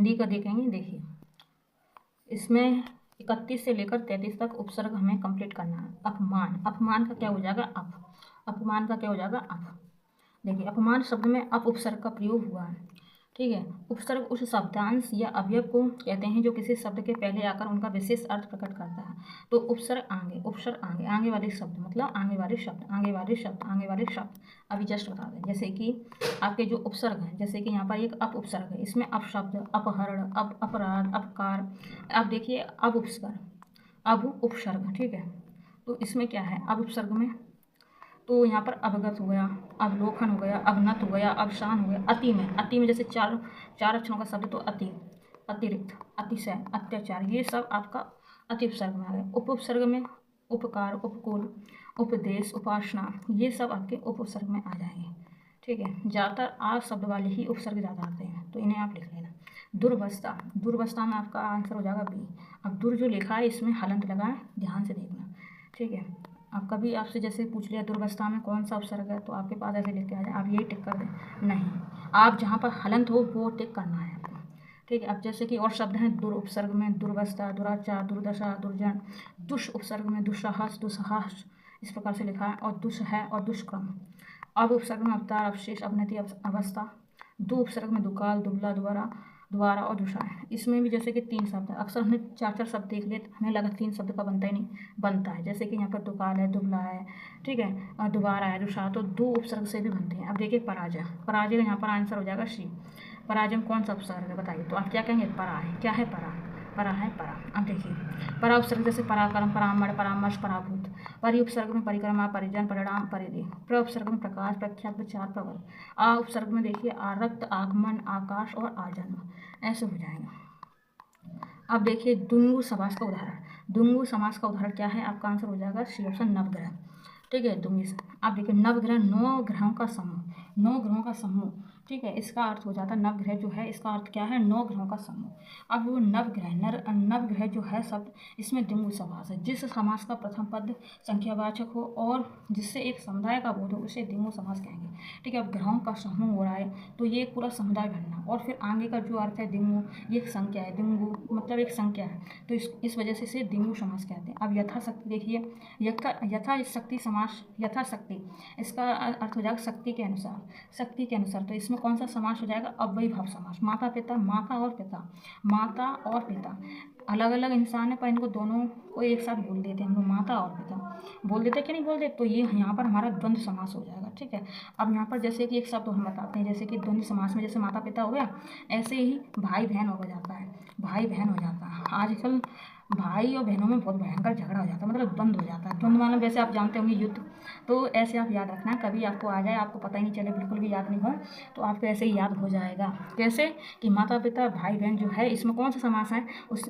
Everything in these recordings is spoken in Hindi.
हिंदी का देखेंगे। देखिए इसमें 31 से लेकर 33 तक उपसर्ग हमें कंप्लीट करना है। अपमान, अपमान का क्या हो जाएगा? अप। अपमान का क्या हो जाएगा? अप। देखिए अपमान शब्द में अप उपसर्ग का प्रयोग हुआ है। ठीक है, उपसर्ग उस शब्दांश या अवयव को कहते हैं जो किसी शब्द के पहले आकर उनका विशेष अर्थ प्रकट करता है। तो उपसर्ग आगे, उपसर्ग आगे, आगे वाले शब्द मतलब आगे वाले शब्द, आगे वाले शब्द, आगे वाले शब्द। अभी जस्ट बता दें, जैसे कि आपके जो उपसर्ग हैं, जैसे कि यहाँ पर एक अप उपसर्ग है, इसमें अप शब्द, अपहरण, अप अपराध, अपकार। अब देखिए अब उपसर्ग, अब उपसर्ग, ठीक है। तो इसमें क्या है अब उपसर्ग में? तो यहाँ पर अवगत हो गया, अवलोकन हो गया, अवनत हो गया, अवसान हो गया। अति में, अति में जैसे चार चार अक्षरों का शब्द, तो अति, अतिरिक्त, अतिशय, अत्याचार, ये सब आपका अति उपसर्ग में आ गया। उप उपसर्ग में उपकार, उपकूल, उपदेश, उपासना, ये सब आपके उप उपसर्ग में आ जाएंगे। ठीक है, ज़्यादातर आ शब्द वाले ही उपसर्ग ज़्यादा आते हैं, तो इन्हें आप लिख लेना। दुर्वस्था, दुर्वस्था में आपका आंसर हो जाएगा बी। अब दुर जो लिखा है इसमें हलंत लगा है, ध्यान से देखना। ठीक है, अब कभी आपसे जैसे पूछ लिया दुर्वस्था में कौन सा उपसर्ग है, तो आपके पास ऐसे लिख के आ जाए, आप यही टिक कर दें। नहीं, आप जहाँ पर हलंत हो वो टिक करना है आपको। ठीक है, अब जैसे कि और शब्द हैं दुर उपसर्ग में दुर्वस्था, दुराचार, दुर्दशा, दुर्जन। दुष उपसर्ग में दुस्साहस, दुस्साहस, इस प्रकार से लिखा है। और दुष है और दुष्क्रम। अब उपसर्ग में अवतार, अवशेष, अवनति, अवस्था। दो उपसर्ग में दुकाल, दुबला, द्वारा, द्वारा और दुषा। इसमें भी जैसे कि 3 शब्द है, अक्सर हमने 4 शब्द देख लिए, हमें लगा 3 शब्द का बनता ही नहीं, बनता है। जैसे कि यहाँ पर दुकाल है, दुबला है, ठीक है, और दोबारा है, दुषा, तो 2 उपसर्ग से भी बनते हैं। अब देखिए पराजय, पराजय का यहाँ पर आंसर हो जाएगा सी। पराजय में कौन सा उपसर्ग है बताइए? तो आप क्या कहेंगे? परा है। क्या है? परा, परा है, परा। अब देखिए परा उपसर्ग जैसे पराक्रम, परामर्श, परामर्श, पराभूत। परि उपसर्ग में परिक्रमा, परिजन, परिणाम, परिधि। प्र उपसर्ग में प्रकाश, प्रख्यात, प्रचार, प्रबल। आ उपसर्ग में देखिए आरक्त, आगमन, आकाश और आजन्म, ऐसे हो जाएगा। अब देखिए द्वंद्व समास का उदाहरण, द्वंद्व समास का उदाहरण क्या है? आपका आंसर हो जाएगा सी ऑप्शन, नवग्रह। ठीक है, द्वंद्व। आप देखिए नवग्रह 9 ग्रहों का समूह, 9 ग्रहों का समूह। ठीक है, इसका अर्थ हो जाता है नवग्रह जो है इसका अर्थ क्या है? 9 ग्रहों का समूह। अब वो नवग्रह, नवग्रह जो है शब्द, इसमें द्वंद्व समास है। जिस समास का प्रथम पद संख्यावाचक हो और जिससे एक समुदाय का बोध हो उसे द्वंद्व समास कहेंगे। ठीक है, अब ग्रहों का समूह हो रहा है तो ये एक पूरा समुदाय बनना, और फिर आगे का जो अर्थ है द्वंद्व, ये एक संख्या है, द्वंद्व मतलब एक संख्या है, तो इस वजह से इसे द्वंद्व समास कहते हैं। अब यथाशक्ति देखिए, यथाशक्ति समास, यथाशक्ति इसका अर्थ हो जाएगा शक्ति के अनुसार, शक्ति के अनुसार। तो इसमें कौन सा समास हो जाएगा? अव्ययी भाव समास। माता पिता, माता और पिता, माता और पिता अलग अलग इंसान है पर इनको दोनों को एक साथ बोल देते हैं हम लोग, माता और पिता बोल देते कि नहीं बोल देते, तो ये यहाँ पर हमारा द्वंद्व समास हो जाएगा। ठीक है, अब यहाँ पर जैसे कि एक शब्द हम बताते हैं, जैसे कि द्वंद्व समास में जैसे माता पिता हो गया, ऐसे ही भाई बहन हो जाता है, भाई बहन हो जाता है। आजकल भाई और बहनों में बहुत भयंकर झगड़ा हो जाता है, मतलब द्वंद्व हो जाता है। द्वंद्व मतलब जैसे आप जानते होंगे युद्ध, तो ऐसे आप याद रखना, कभी आपको आ जाए, आपको पता ही नहीं चले, बिल्कुल भी याद नहीं हो, तो आपको ऐसे ही याद हो जाएगा। कैसे कि माता पिता भाई बहन जो है इसमें कौन सा समास है?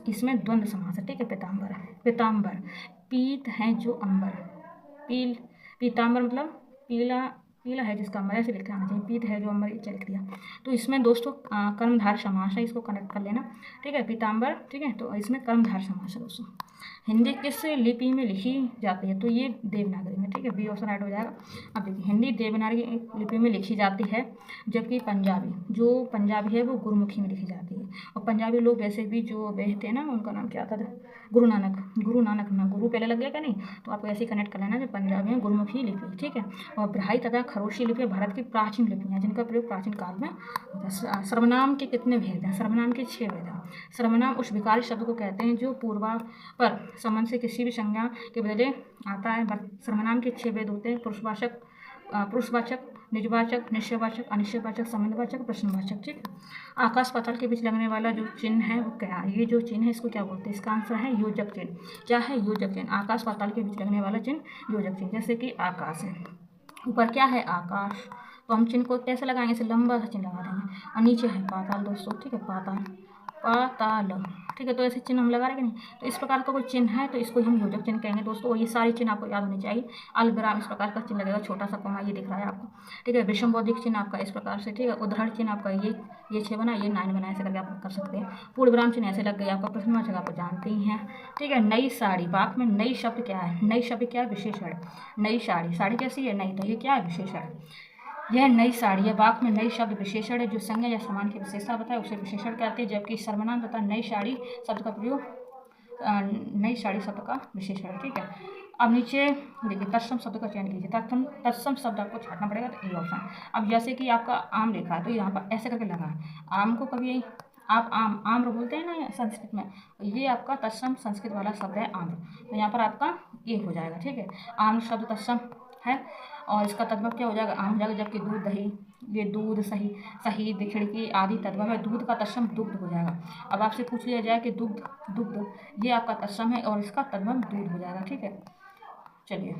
इसमें द्वंद्व समास है। ठीक है, पीताम्बर, पीताम्बर, पीत है जो अंबर, पीताम्बर मतलब पीला, पीला है जिसका अंबर, ऐसे लिखते आना चाहिए। पीत है जो अंबर, ये लिख दिया। तो इसमें दोस्तों कर्मधार समास है, इसको कनेक्ट कर लेना। ठीक है, पीताम्बर, ठीक है, तो इसमें कर्मधार समास है दोस्तों। हिंदी किस लिपि में लिखी जाती है? तो ये देवनागरी में। ठीक है, बी ऑप्शन ऐड हो जाएगा। अब देखिए हिंदी देवनागरी लिपि में लिखी जाती है, जबकि पंजाबी है वो गुरुमुखी में लिखी जाती है। और पंजाबी लोग वैसे भी जो वे थे ना, उनका नाम क्या था? गुरु नानक ना, गुरु पहले लग गया क्या नहीं, तो आपको ऐसे ही कनेक्ट कर लेना, जो पंजाबी में गुरुमुखी लिपि। ठीक है, और ब्राह्मी तथा खरोशी लिपि भारत की प्राचीन लिपियाँ जिनका प्रयोग प्राचीन काल में होता है। सर्वनाम के कितने भेद हैं? सर्वनाम के 6 भेद हैं। सर्वनाम उस विकारी शब्द को कहते हैं जो पूर्वापर संबंध से किसी भी संज्ञा के बदले आता है। सर्वनाम के 6 भेद होते हैं: पुरुषवाचक, पुरुषवाचक, निजवाचक, निश्चयवाचक, अनिश्चयवाचक, संबंधवाचक, प्रश्नवाचक। ठीक, आकाश पाताल के बीच लगने वाला जो चिन्ह है वो क्या है? ये जो चिन्ह है इसको क्या बोलते हैं? इसका आंसर है योजक चिन्ह। क्या है? योजक चिन्ह। आकाश पाताल के बीच लगने वाला चिन्ह योजक चिन्ह। जैसे कि आकाश है, ऊपर क्या है? आकाश, तो हम चिन्ह को कैसे लगाएंगे? इसे लंबा सा चिन्ह लगा देंगे। और नीचे है पाताल दोस्तों। ठीक है, पाताल, पाताल। ठीक है, तो ऐसे चिन्ह हम लगा रहे कि नहीं, तो इस प्रकार का कोई चिन्ह है तो इसको हम योजक चिन्ह कहेंगे दोस्तों। और ये सारे चिन्ह आपको याद होने चाहिए। अल्पविराम इस प्रकार का चिन्ह लगेगा, छोटा सा कोमा ये दिख रहा है आपको। ठीक है, विषम बौद्धिक चिन्ह आपका इस प्रकार से। ठीक है, उदाहरण चिन्ह आपका ये 6 बना, ये 9 बना, ऐसे करके आप कर सकते हैं। पूर्ण विराम चिन्ह ऐसे लग गया आपका। प्रश्नवाचक आप जानते ही हैं। ठीक है, नई साड़ी, वाक्य में नई शब्द क्या है? नई शब्द क्या है? विशेषण। नई साड़ी, साड़ी कैसी है? नई, तो ये क्या है? विशेषण। यह नई साड़ी है। वाक्य में नई शब्द विशेषण है जो संज्ञा या सामान की विशेषता बताए उसे विशेषण कहते हैं, जबकि सर्वनाम तथा नई साड़ी शब्द का प्रयोग नई साड़ी शब्द का विशेषण है। ठीक है, अब नीचे देखिए तत्सम शब्द का चयन कीजिए। तत्सम शब्द आपको छाटना पड़ेगा, तो ए ऑप्शन। अब जैसे कि आपका आम लिखा है तो यहाँ पर ऐसे करके लगा है, आम को कभी आप आम आम्र बोलते हैं ना संस्कृत में, ये आपका तत्सम संस्कृत वाला शब्द है आम्र, तो यहाँ पर आपका ए हो जाएगा। ठीक है, आम्र शब्द तत्सम है और इसका तद्भव क्या हो जाएगा, आम हो जाएगा, जबकि दूध दही, ये दूध सही शहीद खिड़की आदि तद्भव है, दूध का तत्सम दुग्ध हो जाएगा। अब आपसे पूछ लिया जाए कि दुग्ध दुग्ध ये आपका तत्सम है और इसका तद्भव दूध हो जाएगा। ठीक है, चलिए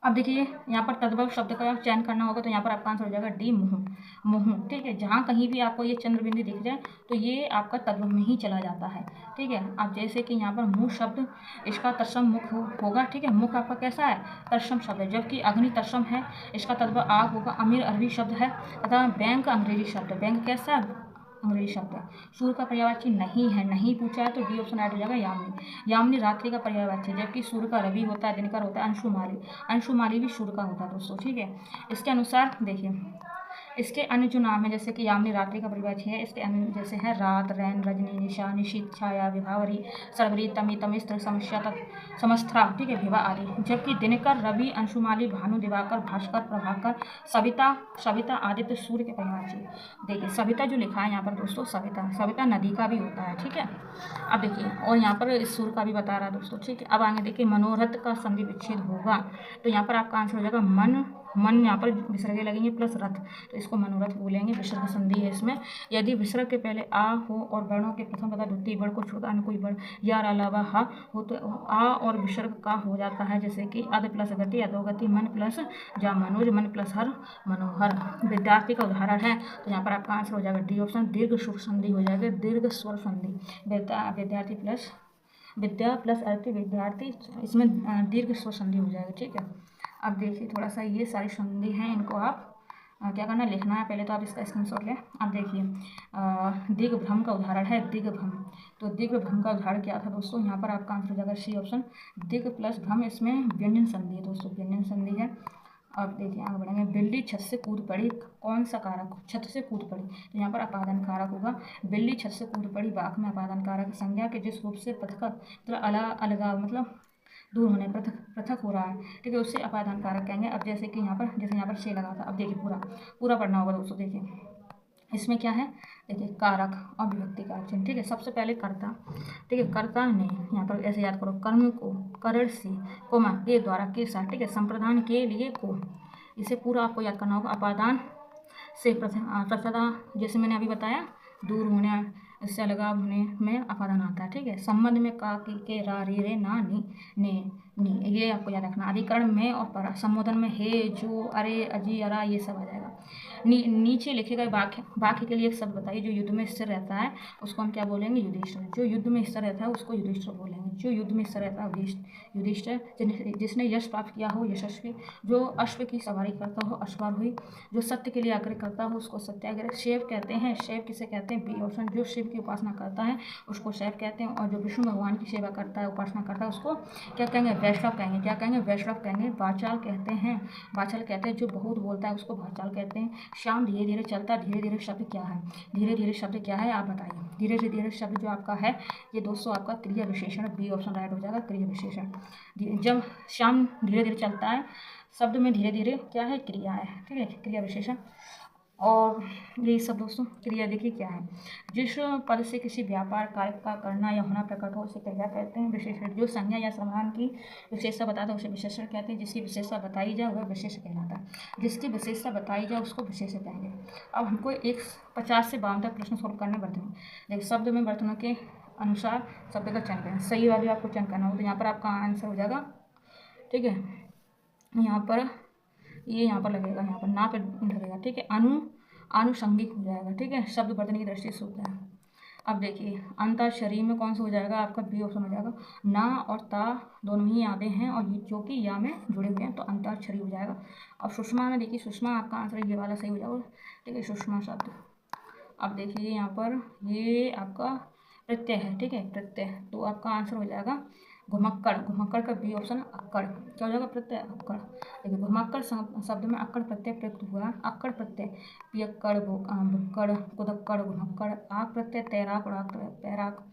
अब देखिए यहाँ पर तद्भव शब्द का चयन करना होगा, तो यहाँ पर आपका आंसर हो जाएगा डी मुँह। मुँह, ठीक है, जहाँ कहीं भी आपको ये चंद्र बिंदु दिख जाए तो ये आपका तद्भव में ही चला जाता है। ठीक है, अब जैसे कि यहाँ पर मुँह शब्द इसका तत्सम मुख होगा। ठीक है, मुख आपका कैसा है, तत्सम शब्द है, जबकि अग्नि तत्सम है, इसका तद्भव आग होगा। अमीर अरबी शब्द है तथा बैंक अंग्रेजी शब्द है, बैंक कैसा है, अंग्रेजी शब्द है। सूर्य का पर्यायवाची नहीं है, नहीं पूछा है तो डी ऑप्शन ऐड हो जाएगा यामिनी। यामिनी रात्रि का पर्यायवाची है, जबकि सूर्य का रवि होता है, दिनकर होता है। अंशुमाली, अंशुमाली भी सूर्य का होता है दोस्तों। ठीक है, इसके अनुसार देखिए इसके अन्य जो नाम है जैसे कि यामिनी रात्रि का पर्यायवाची है, इसके अन्य जैसे है रात, रैन, रजनी, निशा, निशीत, छाया, विभावरी, सरवरी, तमी, तमिस्त्र, समस्या, समस्त्रा, ठीक है, विभा आदि। जबकि दिनकर, रवि, अंशुमाली, भानु, दिवाकर, भास्कर, प्रभाकर, सविता, सविता, आदित्य सूर्य के पर्यायवाची। देखिए सविता जो लिखा है यहाँ पर दोस्तों, सविता, सविता नदी का भी होता है। ठीक है, अब देखिए और यहाँ पर इस सूर्य का भी बता रहा है दोस्तों। ठीक है, अब आगे देखिए मनोरथ का संधि विच्छेद होगा, तो यहाँ पर आपका आंसर हो जाएगा मन। मन यहाँ पर विसर्ग लगेंगे प्लस रथ, तो इसको मनोरथ बोलेंगे, विसर्ग संधि है इसमें। यदि विसर्ग के पहले आ हो और वर्णों के प्रथम तथा द्वितीय वर्ण को छोड़कर अन्य कोई वर्ण या अलावा हा हो तो आ और विसर्ग का हो जाता है, जैसे कि अध प्लस गति, अधोगति, मन प्लस जा मनोज, मन प्लस हर मनोहर। विद्यार्थी का उदाहरण है, तो यहाँ पर आपका आंसर हो जाएगा डी ऑप्शन, दीर्घ स्वर संधि हो जाएगा, दीर्घ स्वर संधि। विद्यार्थी प्लस विद्या प्लस अर्थी विद्यार्थी, इसमें दीर्घ स्वर संधि हो जाएगा। ठीक है, अब देखिए थोड़ा सा ये सारी संधि हैं, इनको आप क्या करना, लिखना है पहले तो आप इसका स्क्रीनशॉट लें। अब देखिए दिग्भ्रम का उदाहरण है दिग्भ्रम, तो दिग्भ्रम का उदाहरण क्या था दोस्तों, यहाँ पर आपका आंसर हो जाएगा सी ऑप्शन, दिग प्लस भ्रम, इसमें व्यंजन संधि है दोस्तों, व्यंजन संधि है। अब देखिए आगे बढ़ेंगे, बिल्ली छत से कूद पड़ी, कौन सा कारक, छत से कूद पड़ी, तो यहाँ पर अपादन कारक होगा। बिल्ली छत से कूद पड़ी वाक्य में अपादन कारक संज्ञा के जिस रूप से पृथक मतलब अलगाव मतलब दूर होने, पृथक पृथक हो रहा है, ठीक है, उससे अपादान कारक कहेंगे। अब जैसे कि यहाँ पर से लगा था, अब देखिए पूरा पढ़ना होगा दोस्तों। देखिए इसमें क्या है, देखिए कारक और विभक्ति कारक चिन्ह। ठीक है, सबसे पहले कर्ता, ठीक है, कर्ता ने, यहाँ पर ऐसे याद करो, कर्म को करण से कोमा के द्वारा के साथ, ठीक है, संप्रदान के लिए को, इसे पूरा आपको याद करना होगा। अपादान से प्रथता, जैसे मैंने अभी बताया, दूर होने, इससे अलगाव होने में अपादान आता है। ठीक है, संबंध में का, की, के, रा, री, रे, ना, नी, ने, नी, ये आपको याद रखना। अधिकरण में और पर, संबोधन में हे, जो, अरे, अजी, अरा, ये सब आ जाएगा। नीचे लिखे गए वाक्य के लिए एक शब्द बताइए जो युद्ध में स्थिर रहता है, उसको हम क्या बोलेंगे, युधिष्ठिर। जो युद्ध में स्थिर रहता है उसको युधिष्ठिर बोलेंगे, जो युद्ध में स्थिर रहता है युधिष्ठिर। जिसने यश प्राप्त किया हो यशस्वी, जो अश्व की सवारी करता हो अश्वार हुई, जो सत्य के लिए आग्रह करता हो उसको सत्याग्रह। शैव कहते हैं, शैव किसे कहते हैं, बी ऑप्शन, जो शिव की उपासना करता है उसको शैव कहते हैं, और जो विष्णु भगवान की सेवा करता है, उपासना करता है, उसको क्या कहेंगे, वैष्णव कहेंगे। क्या कहेंगे, वैष्णव कहेंगे। वाचाल कहते हैं, वाचाल कहते हैं जो बहुत बोलता है उसको वाचाल कहते हैं। श्याम धीरे धीरे चलता है, धीरे धीरे शब्द क्या है, धीरे धीरे शब्द क्या है आप बताइए। धीरे धीरे शब्द जो आपका है ये दोस्तों आपका क्रिया विशेषण, बी ऑप्शन राइट हो जाएगा, क्रिया विशेषण। जब श्याम धीरे धीरे चलता है, शब्द में धीरे धीरे क्या है, क्रिया है। ठीक है, क्रिया विशेषण। और यही सब दोस्तों क्रिया देखिए क्या है, जिस पद से किसी व्यापार कार्य का करना या होना प्रकट हो उसे क्रिया कहते हैं। विशेषण, जो संज्ञा या सामान की विशेषता बताता है उसे विशेषण कहते हैं। जिसकी विशेषता बताई जाए वह विशेष कहलाता है, जिसकी विशेषता बताई जाए उसको विशेष कहेंगे। अब हमको 50 से 52 तक प्रश्न सोल्व करने बर्तनों, देखिए शब्द में बर्तनों के अनुसार शब्द का चयन करें, सही वाली आपको चयन करना हो, तो यहाँ पर आपका आंसर हो जाएगा। ठीक है, यहाँ पर ये यहाँ पर लगेगा, यहाँ पर ना पे लगेगा। ठीक है, आनुषंगिक हो जाएगा। ठीक है, शब्द वर्तनी की दृष्टि से होता है। अब देखिए अंतःक्षरी में कौन सा हो जाएगा आपका, बी ऑप्शन हो जाएगा। ना और ता दोनों ही यादें हैं और जो कि या में जुड़े हुए हैं तो अंतःक्षरी हो जाएगा। अब सुषमा में देखिए, सुषमा आपका आंसर ये वाला सही हो जाएगा। ठीक है, सुषमा शब्द। अब देखिए यहाँ पर ये आपका प्रत्यय है। ठीक है, प्रत्यय, तो आपका आंसर हो जाएगा घुमक्कड़, घुमक्कड़ का बी ऑप्शन अक्कड़, क्या हो जाएगा प्रत्यय अक्कड़। देखिए घुमक्कड़ शब्द में अक्कड़ प्रत्यय प्रयुक्त हुआ, अक्कड़ प्रत्यय पियक्कड़, भुक्कड़, कुदक्कड़, घुमक्कड़, आक प्रत्यय तैराक, उड़ाक पैराक।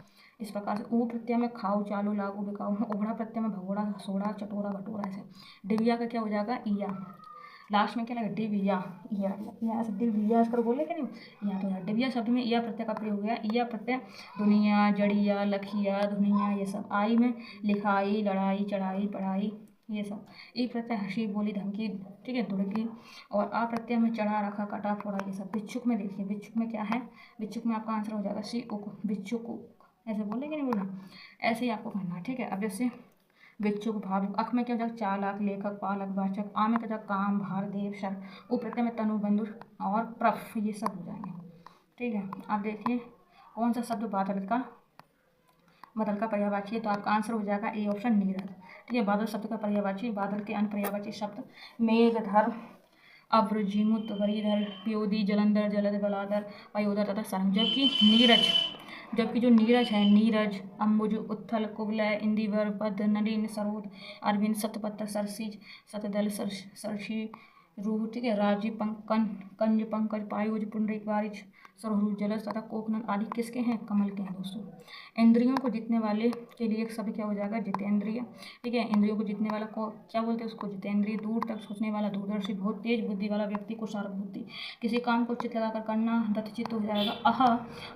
इस प्रकार से ऊ प्रत्यय में खाऊ, चालू, लागू, बिकाऊ, ओढ़ा प्रत्यय में भगोड़ा, सोड़ा, चटोरा, भटोरा। ऐसे डिबिया का क्या हो जाएगा ईया, लास्ट में क्या लगेगा डिबिया, या से डिबिया इसकर बोले कि नहीं, या तो यार डिबिया शब्द में ईया प्रत्यय का प्रयोग हुआ, ईया प्रत्यय दुनिया, जड़िया, लखिया, धुनिया, ये सब। आई में लिखाई, लड़ाई, चढ़ाई, पढ़ाई, ये सब। ई प्रत्यय हंसी, बोली, धमकी, ठीक है, दुड़की। और आ प्रत्यय में चढ़ा, रखा, कटा, फोड़ा, ये सब। बिच्छुक में देखिए, बिच्छुक में क्या है, बिच्छुक में आपका आंसर हो जाएगा सी उक, बिच्छुक, ऐसे बोले कि नहीं बोला, ऐसे ही आपको करना है, ठीक है। अब जैसे बिच्छुक, भावुक, अख में क्या हो जाएगा चालक, लेखक, पालक, वाचक, आ में क्या हो जाएगा काम, भार, देव, शर, उ प्रत्यय में तनु, बंधु और प्रफ, ये सब हो जाएंगे, ठीक है। अब देखिए कौन सा शब्द बादल का पर्यायवाची है, तो आपका आंसर हो जाएगा ए ऑप्शन नीरज, ठीक है। बादल शब्द का पर्यायवाची, बादल के अन्य पर्यायवाची शब्द मेघधर, अभ्र, झिमुत, वरीधर, प्योदी, जलंधर, जलद, बलाधर, पयोधर तथा सरंग। जबकि जो नीरज है, नीरज, अम्बुज, उत्थल, कुवलय, इंदिवर, पद्म, नलिन, सरोद, अरविंद, शतपत्र, सरसिज, शतदल, सरसी, रूह, ठीक है, राजीव, कंज, पंकज, पायुज, पुंडरीक, वारिज, सरोह, जलस तथा कोकनल आदि किसके हैं, कमल के हैं दोस्तों। इंद्रियों को जीतने वाले के लिए एक शब्द क्या हो जाएगा जितेंद्रिय, ठीक है। इंद्रियों को जीतने वाला को क्या बोलते हैं, उसको जितेंद्रिय। दूर तक सोचने वाला दूरदर्शी, बहुत तेज बुद्धि वाला व्यक्ति को शार्प बुद्धि। किसी काम को चित्त लगाकर करना दत्तचित्त हो जाएगा।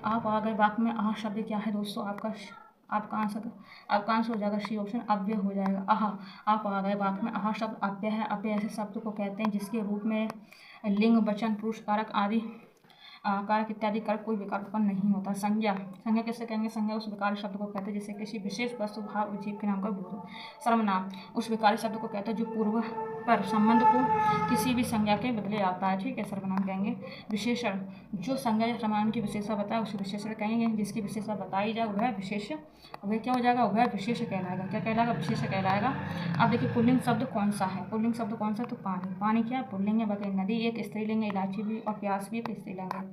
आप आ गए वाक्य में, आह शब्द क्या है दोस्तों, आपका आंसर हो जाएगा सी ऑप्शन अव्यय हो जाएगा। आप आ गए वाक्य में, आह शब्द अव्यय है। अव्यय ऐसे शब्द को कहते हैं जिसके रूप में लिंग, वचन, पुरुष, कारक आदि कारक इत्यादि कारक कोई विकार उत्पन्न नहीं होता। संज्ञा किससे कहेंगे, संज्ञा उस विकारी शब्द को कहते हैं जिससे किसी विशेष वस्तु, भाव, जीव के नाम का बोध हो। सर्वनाम उस विकारी शब्द को कहते हैं जो पूर्व पर संबंध को किसी भी संज्ञा के बदले आता है, ठीक है, सर्वनाम कहेंगे। विशेषण जो संज्ञा या सर्वनाम की विशेषता बताए उसे विशेषण कहेंगे, जिसकी विशेषता बताई जाए वह विशेष, वह क्या हो जाएगा, वह विशेष कहलाएगा। क्या कहलाएगा, विशेष कहलाएगा। अब देखिए पुल्लिंग शब्द कौन सा है, पुल्लिंग शब्द कौन सा, तो पानी, पानी क्या पुल्लिंग है, बाकी नदी एक स्त्रीलिंग है, इलायची भी और प्यास भी एक स्त्रीलिंग है,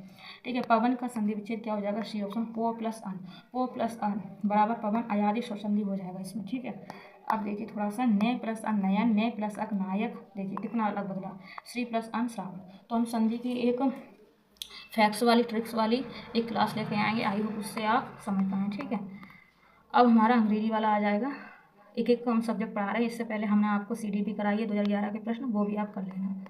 ठीक है। पवन का संधि विच्छेद क्या हो जाएगा, सी ऑप्शन पो प्लस अन बराबर पवन, अयादि स्वसंधि हो जाएगा इसमें, ठीक है। अब देखिए थोड़ा सा ने प्लस अन नयन, ने प्लस अक नायक, देखिए कितना अलग बदला, श्री प्लस अन श्रावण। तो हम संधि की एक फैक्ट्स वाली, ट्रिक्स वाली एक क्लास लेके आएंगे, आई होप उससे आप समझ पाएँ, ठीक है। अब हमारा अंग्रेजी वाला आ जाएगा, एक एक को हम सब्जेक्ट पढ़ा रहे हैं। इससे पहले हमने आपको CDP कराई है 2011 के प्रश्न, वो भी आप कर लेना।